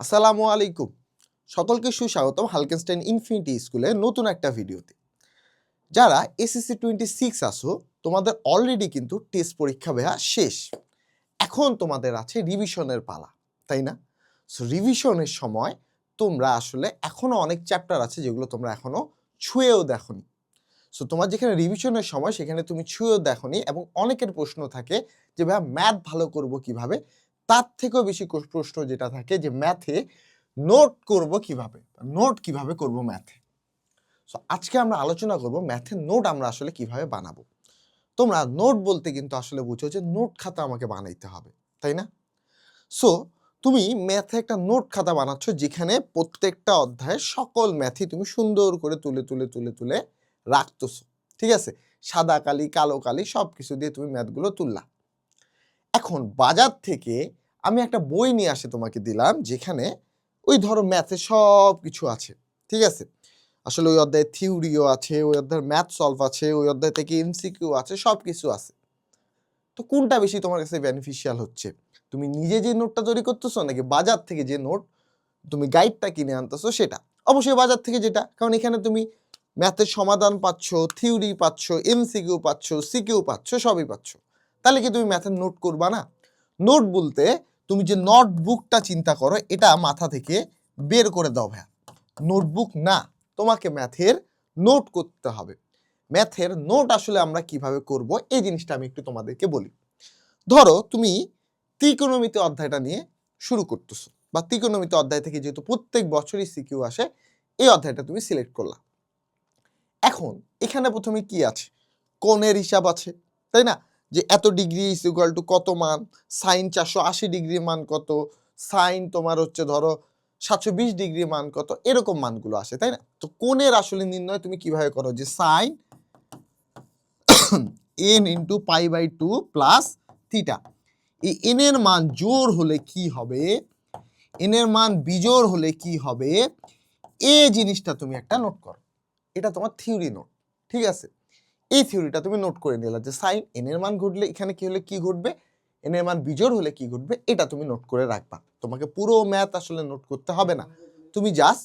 আসসালামু আলাইকুম। সকলকে সুস্বাগতম হালকেনস্টাইন ইনফিনিটি স্কুলে নতুন একটা ভিডিওতে। যারা এসএসসি 26 আসো, তোমাদের অলরেডি কিন্তু টেস্ট পরীক্ষা দেওয়া শেষ। এখন তোমাদের আছে রিভিশনের পালা, তাই না? সো রিভিশনের সময় তোমরা আসলে এখনো অনেক চ্যাপ্টার আছে যেগুলো তোমরা এখনো ছুঁয়েও দেখোনি। সো তোমার যেখানে রিভিশনের সময় সেখানে তুমি ছুঁয়েও দেখোনি এবং অনেকের প্রশ্ন থাকে যে ভাইয়া ম্যাথ ভালো করব কিভাবে? তার থেকেও বেশি প্রশ্ন যেটা থাকে যে ম্যাথে নোট করব কিভাবে? নোট কিভাবে করব ম্যাথে? সো আজকে আমরা আলোচনা করব ম্যাথের নোট আমরা আসলে কিভাবে বানাবো। তোমরা নোট বলতে কিন্তু আসলে বুঝো যে নোট খাতা আমাকে বানাইতে হবে, তাই না? সো তুমি ম্যাথে একটা নোট খাতা বানাচ্ছ যেখানে প্রত্যেকটা অধ্যায়ের সকল ম্যাথই তুমি সুন্দর করে তুলে রাখতেছো। ঠিক আছে? সাদা কালি, কালো কালি সবকিছু দিয়ে তুমি ম্যাথগুলো তুললা। এখন বাজার থেকে আমি একটা বই নিয়ে আসে তোমাকে দিলাম যেখানে ওই ধরো ম্যাথে সবকিছু আছে। ঠিক আছে? আসলে ওই অধ্যায়ে থিওরিও আছে, ওই অধ্যায়ের ম্যাথ সলভ আছে, ওই অধ্যায় থেকে এমসিকিউ আছে, সবকিছু আছে। তো কোনটা বেশি তোমার কাছে বেনিফিশিয়াল হচ্ছে? তুমি নিজে যে নোটটা তৈরি করতেছো নাকি বাজার থেকে যে নোট তুমি গাইডটা কিনে আনতেছো সেটা? অবশ্যই বাজার থেকে যেটা, কারণ এখানে তুমি ম্যাথের সমাধান পাচ্ছ, থিওরি পাচ্ছ, এমসিকিউ পাচ্ছ, সিকিউ পাচ্ছ, সবই পাচ্ছ। তাহলে কি তুমি ম্যাথের নোট করবা না? নোট বলতে তুমি যে নোটবুকটা চিন্তা করো এটা মাথা থেকে বের করে দাও ভাইয়া। নোটবুক না, তোমাকে ম্যাথের নোট করতে হবে। ম্যাথের নোট আসলে আমরা কিভাবে করব এই জিনিসটা আমি একটু তোমাদেরকে বলি। ধরো তুমি ত্রিকোণমিতি অধ্যায়টা নিয়ে শুরু করতেছো, বা ত্রিকোণমিতি অধ্যায় থেকে যেহেতু প্রত্যেক বছরই সিকিউ আসে, এই অধ্যায়টা তুমি সিলেক্ট করলা। এখন এখানে প্রথমে কি আছে? কোণের হিসাব আছে, তাই না? যে এত ডিগ্রি ইজ ইকুয়াল টু কত মান, সাইন 480 ডিগ্রি মান কত, সাইন তোমার হচ্ছে ধরো 720 ডিগ্রি মান কত, এরকম মানগুলো আসে, তাই না? তো কোণের আসলে নির্ণয় তুমি কিভাবে করো? যে sine n into pi by 2 plus theta. এই n এর মান জোড় হলে কি হবে, n এর মান বিজোড় হলে কি হবে, এই জিনিসটা তুমি একটা নোট করো। এটা তোমার থিওরি নোট, ঠিক আছে? এই থিওরিটা তুমি নোট করে নিলে যে সাইন n এর মান ঘটলে এখানে কি হলে কি ঘটবে, n এর মান বিজোড় হলে কি ঘটবে, এটা তুমি নোট করে রাখবা। তোমাকে পুরো ম্যাথ আসলে নোট করতে হবে না, তুমি জাস্ট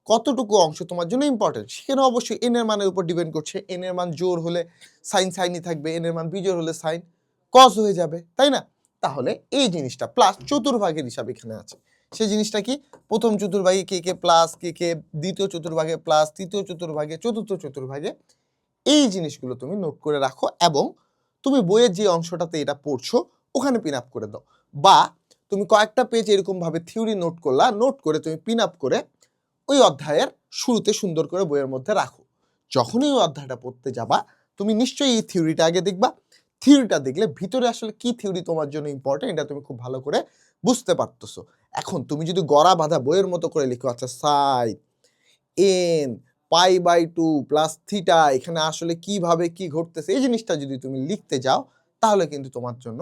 কতটুকু অংশ তোমার জন্য ইম্পর্টেন্ট সেখানে অবশ্যই n এর মানের উপর ডিপেন্ড করছে। n এর মান জোড় হলে সাইন সাইনই থাকবে, n এর মান বিজোড় হলে সাইন কস হয়ে যাবে, তাই না? তাহলে এই জিনিসটা প্লাস চতুর্ভাগের হিসাব এখানে আছে। সেই জিনিসটা কি? প্রথম চতুর্ভাগে কে কে প্লাস, কে কে দ্বিতীয় চতুর্ভাগে প্লাস, তৃতীয় চতুর্ভাগে, চতুর্থ চতুর্ভাগে, এই জিনিসগুলো তুমি নোট করে রাখো এবং তুমি বইয়ের যে অংশটাতে এটা পড়ছো ওখানে পিন আপ করে দাও। বা তুমি কয়েকটা পেজ এরকম ভাবে থিওরি নোট করলা, নোট করে তুমি পিন আপ করে ওই অধ্যায়ের শুরুতে সুন্দর করে বইয়ের মধ্যে রাখো। যখনই ওই অধ্যায়টা পড়তে যাবা তুমি নিশ্চয়ই এই থিওরিটা আগে দেখবা। থিওরিটা দেখলে ভিতরে আসলে কি থিওরি তোমার জন্য ইম্পর্টেন্ট এটা তুমি খুব ভালো করে বুঝতে পারতেছো। এখন তুমি যদি গড়া বাঁধা বইয়ের মতো করে লিখো, আচ্ছা sine N pi by 2 plus theta, এখানে আসলে কিভাবে কি ঘটতেছে এই জিনিসটা যদি তুমি লিখতে যাও তাহলে কিন্তু তোমার জন্য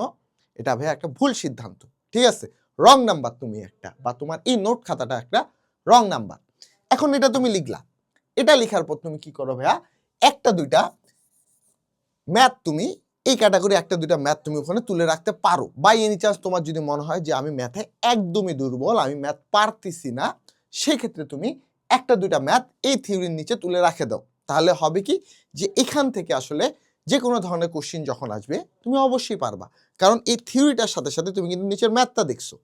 এটা ভাই একটা ভুল সিদ্ধান্ত, ঠিক আছে? রং নাম্বার তুমি একটা, বা তোমার এই নোট খাতাটা একটা রং নাম্বার। এখন এটা তুমি লিখলা, এটা লেখার পর তুমি কি করো ভাইয়া, একটা দুইটা ম্যাথ তুমি এই ক্যাটাগরি একটা দুইটা ম্যাথ তুমি ওখানে তুলে রাখতে পারো। বাই এনি চান্স তোমার যদি মনে হয় যে আমি ম্যাথে একদমই দুর্বল, আমি ম্যাথ পারতেছি না, সেক্ষেত্রে তুমি একটা দুইটা ম্যাথ এই থিওরির নিচে তুলে রাখে দাও। তাহলে হবে কি, যে এখান থেকে আসলে যে কোনো ধরনের কোশ্চিন যখন আসবে তুমি অবশ্যই পারবা, কারণ এই থিওরিটার সাথে সাথে তুমি কিন্তু নিচের ম্যাথটা দেখছো,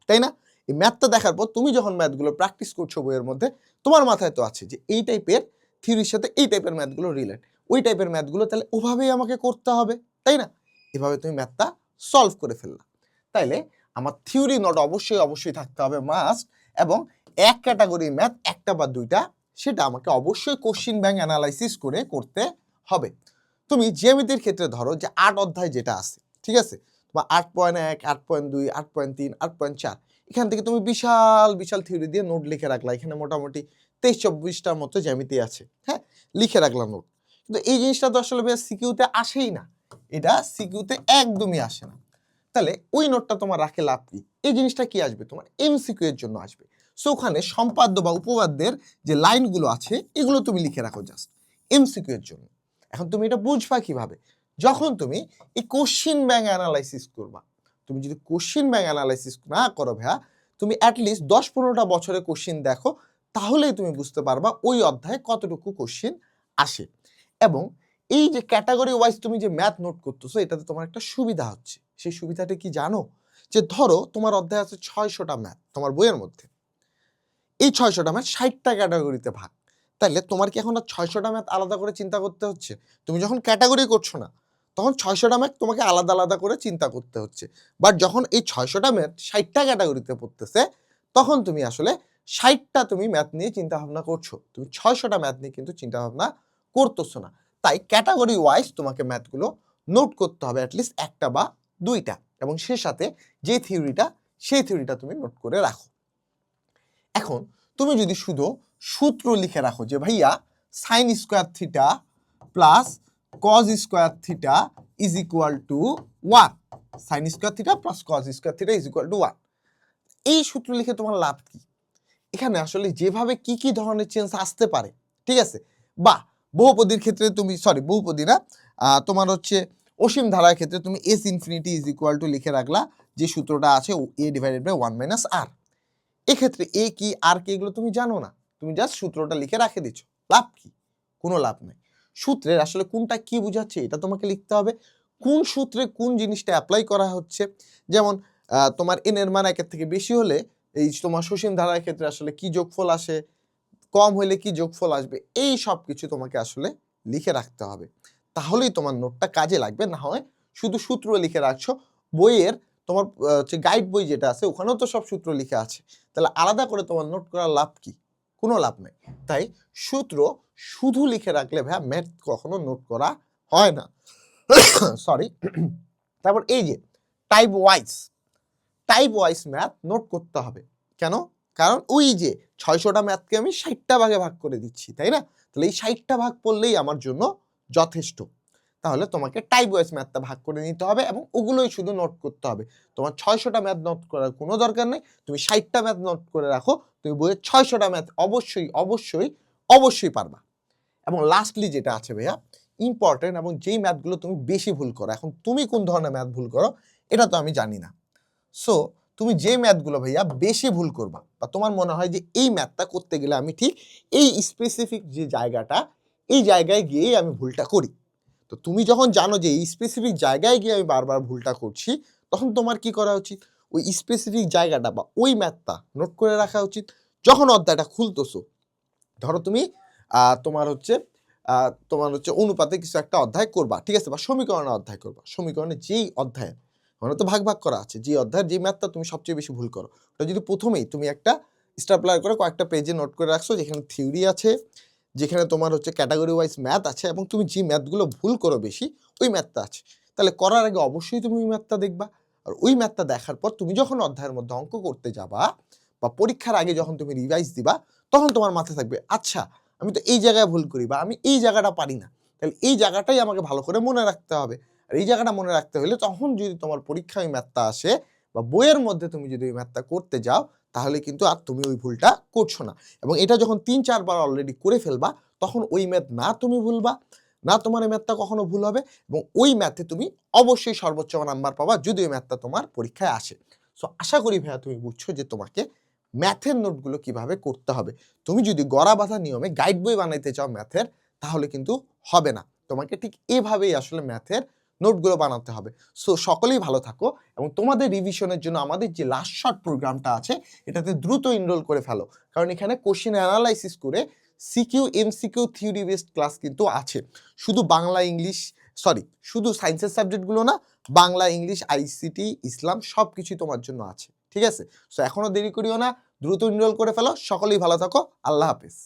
তাই না? এই ম্যাথটা দেখার পর তুমি যখন ম্যাথগুলো প্র্যাকটিস করছো বইয়ের মধ্যে, তোমার মাথায় তো আছে যে এই টাইপের থিওরির সাথে এই টাইপের ম্যাথগুলো রিলেট, ওই টাইপের ম্যাথগুলো তাহলে ওভাবেই আমাকে করতে হবে, তাই না? এভাবে তুমি ম্যাথটা সলভ করে ফেললা। তাইলে আমার থিওরি নোট অবশ্যই থাকতে হবে মাস্ট, এবং এক ক্যাটাগরি ম্যাথ একটা বা দুইটা সেটা আমাকে অবশ্যই কোশ্চিন ব্যাংক অ্যানালাইসিস করে করতে হবে। তুমি জ্যামিতির ক্ষেত্রে ধরো যে 8 অধ্যায় যেটা আছে, ঠিক আছে? তোমার 8.1, 8.2, 8.3, 8.4, এখান থেকে তুমি বিশাল বিশাল থিওরি দিয়ে নোট লিখে রাখলা। এখানে মোটামুটি 23-24টার মতো জ্যামিতি আছে, হ্যাঁ, লিখে রাখলাম নোট। কিন্তু এই জিনিসটা তো আসলে সিকিউতে আসেই না, এটা সিকিউতে একদমই আসে না। তাহলে ওই নোটটা তোমার রাখে লাভ কি? এই জিনিসটা কি আসবে তোমার এমসিকিউ এর জন্য আসবে। সো ওখানে সম্পাদ্য বা উপপাদ্যের যে লাইনগুলো আছে এগুলো তুমি লিখে রাখো জাস্ট এমসিকিউ এর জন্য। এখন তুমি এটা বুঝবা কিভাবে? যখন তুমি এই কোশ্চিন ব্যাংক অ্যানালাইসিস করবা। তুমি যদি কোশ্চিন ব্যাংক অ্যানালাইসিস না করো ভাইয়া, তুমি অ্যাটলিস্ট 10-15টা বছরের কোশ্চিন দেখো, তাহলেই তুমি বুঝতে পারবা ওই অধ্যায়ে কতটুকু কোশ্চিন আসে। এবং এই যে ক্যাটাগরি ওয়াইজ তুমি যে ম্যাথ নোট করতেছো, এটাতে তোমার একটা সুবিধা হচ্ছে। সেই সুবিধাটা কি জানো? যে ধরো তোমার অধ্যায় আছে 600টা ম্যাথ তোমার বইয়ের মধ্যে, এই 600টা ম্যাথ 60টা ক্যাটাগরিতে ভাগ। তাইলে তোমার কি এখন আর 600টা ম্যাথ আলাদা করে চিন্তা করতে হচ্ছে? তুমি যখন ক্যাটাগরি করছো না, তখন 600টা ম্যাথ তোমাকে আলাদা আলাদা করে চিন্তা করতে হচ্ছে। বাট যখন এই 600টা ম্যাথ 60টা ক্যাটাগরিতে পড়তেছে, তখন তুমি আসলে 60টা তুমি ম্যাথ নিয়ে চিন্তা ভাবনা করছো, তুমি 600টা ম্যাথ নিয়ে কিন্তু চিন্তা ভাবনা করতেছো না। তাই ক্যাটাগরি ওয়াইজ তোমাকে ম্যাথগুলো নোট করতে হবে অ্যাটলিস্ট একটা বা দুইটা, এবং সে সাথে যে থিওরিটা, সেই থিওরিটা তুমি নোট করে রাখো। এখন তুমি যদি শুধু সূত্র লিখে রাখো যে ভাইয়া sine square theta plus cos square theta is equal to 1, sine square theta plus cos square theta is equal to 1, এই সূত্র লিখে তোমার লাভ কি? এখানে আসলে যেভাবে কি কি ধরনের চেঞ্জ আসতে পারে, ঠিক আছে, বা বহুপদীর ক্ষেত্রে তুমি বহুপদী না, তোমার হচ্ছে অসীম ধারার ক্ষেত্রে তুমি S infinity is equal to লিখে রাখলা, যে সূত্রটা আছে এ ডিভাইডেড বাই 1 মাইনাস আর। এক্ষেত্রে এ কি আর কি এগুলো তুমি জানো না, তুমি জাস্ট সূত্রটা লিখে রাখে দিচ্ছ, লাভ কি? কোনো লাভ নেই। সূত্রের আসলে কোনটা কি বুঝাচ্ছে এটা তোমাকে লিখতে হবে, কোন সূত্রে কোন জিনিসটা অ্যাপ্লাই করা হচ্ছে। যেমন তোমার এন এর মান একের থেকে বেশি হলে এই তোমার সসীম ধারার ক্ষেত্রে আসলে কি যোগফল আসে, কম হলে কি যোগফল আসবে, এই সব কিছু তোমাকে আসলে লিখে রাখতে হবে, তাহলেই তোমার নোটটা কাজে লাগবে। না হয় শুধু সূত্র লিখে রাখছো, বইয়ের তোমার হচ্ছে গাইড বই যেটা আছে ওখানেও তো সব সূত্র লিখে আছে, তাহলে আলাদা করে তোমার নোট করার লাভ কি? কোনো লাভ নেই। তাই সূত্র শুধু লিখে রাখলে ভাইয়া ম্যাথ কখনো নোট করা হয় না। সরি। তারপর এই যে টাইপ ওয়াইজ ম্যাথ নোট করতে হবে। কেন? কারণ ওই যে 600টা ম্যাথকে আমি 60টা ভাগে ভাগ করে দিচ্ছি, তাই না? তাহলে এই 60টা ভাগ পড়লেই আমার জন্য যথেষ্ট। তাহলে তোমাকে টাইপ ওয়াইজ ম্যাথটা ভাগ করে নিতে হবে এবং ওগুলোই শুধু নোট করতে হবে। তোমার 600টা ম্যাথ নোট করার কোনো দরকার নেই, তুমি 60টা ম্যাথ নোট করে রাখো, তুমি বইয়ের 600টা ম্যাথ অবশ্যই পারবা। এবং লাস্টলি যেটা আছে ভাইয়া ইম্পর্টেন্ট, এবং যেই ম্যাথগুলো তুমি বেশি ভুল করো, এখন তুমি কোন ধরনের ম্যাথ ভুল করো এটা তো আমি জানি না, সো তুমি যে ম্যাথগুলো ভাইয়া বেশি ভুল করবা বা তোমার মনে হয় যে এই ম্যাথটা করতে গেলে আমি ঠিক এই স্পেসিফিক যে জায়গাটা, এই জায়গায় গিয়েই আমি ভুলটা করি, তো তুমি যখন জানো যে এই স্পেসিফিক জায়গায় গিয়ে আমি বারবার ভুলটা করছি, তখন তোমার কি করা উচিত? ওই স্পেসিফিক জায়গাটা বা ওই ম্যাথটা নোট করে রাখা উচিত। যখন অধ্যায়টা খুলতেছো, ধরো তুমি তোমার হচ্ছে অনুপাতে কিছু একটা অধ্যায় করবা, ঠিক আছে, বা সমীকরণের অধ্যায় করবা, সমীকরণের যেই অধ্যায় মানে তো ভাগ করা আছে, যে অধ্যায়ের যে ম্যাথটা তুমি সবচেয়ে বেশি ভুল করো, ওটা যদি প্রথমেই তুমি একটা স্টেপলার করে কয়েকটা পেজে নোট করে রাখছো, যেখানে থিওরি আছে, যেখানে তোমার হচ্ছে ক্যাটাগরি ওয়াইজ ম্যাথ আছে, এবং তুমি যে ম্যাথগুলো ভুল করো বেশি ওই ম্যাথটা আছে, তাহলে করার আগে অবশ্যই তুমি ওই ম্যাথটা দেখবা। আর ওই ম্যাথটা দেখার পর তুমি যখন অধ্যায়ের মধ্যে অঙ্ক করতে যাবা বা পরীক্ষার আগে যখন তুমি রিভাইজ দিবা, তখন তোমার মাথায় থাকবে আচ্ছা আমি তো এই জায়গায় ভুল করি বা আমি এই জায়গাটা পারি না, তাহলে এই জায়গাটাই আমাকে ভালো করে মনে রাখতে হবে। আর এই জায়গাটা মনে রাখতে হলে তখন যদি তোমার পরীক্ষায় ওই ম্যাথটা আসে বা বইয়ের মধ্যে তুমি যদি ওই ম্যাথটা করতে যাও, তাহলে কিন্তু আর তুমি ওই ভুলটা করছো না। এবং এটা যখন 3-4 বার অলরেডি করে ফেলবা, তখন ওই ম্যাথ না তুমি ভুলবা, না তোমার এই ম্যাথটা কখনো ভুল হবে, এবং ওই ম্যাথে তুমি অবশ্যই সর্বোচ্চ নাম্বার পাবা যদি ওই ম্যাথটা তোমার পরীক্ষায় আসে। সো আশা করি ভাইয়া তুমি বুঝছো যে তোমাকে ম্যাথের নোটগুলো কিভাবে করতে হবে। তুমি যদি গড়া বাঁধা নিয়মে গাইড বই বানাইতে চাও ম্যাথের, তাহলে কিন্তু হবে না, তোমাকে ঠিক এভাবেই আসলে ম্যাথের নোটগুলো বানাতে হবে। সো সকলেই ভালো থাকো, এবং তোমাদের রিভিশনের জন্য আমাদের যে লাস্ট শর্ট প্রোগ্রামটা আছে এটাতে দ্রুত এনরোল করে ফেলো, কারণ এখানে কোশ্চেন অ্যানালাইসিস করে CQ MCQ theory based class কিন্তু আছে। শুধু শুধু সায়েন্সের সাবজেক্টগুলো না, বাংলা, ইংলিশ, আইসিটি, ইসলাম সব কিছুই তোমার জন্য আছে, ঠিক আছে? সো এখনো দেরি করিও না, দ্রুত এনরোল করে ফেলো। সকলেই ভালো থাকো, আল্লাহ হাফেজ।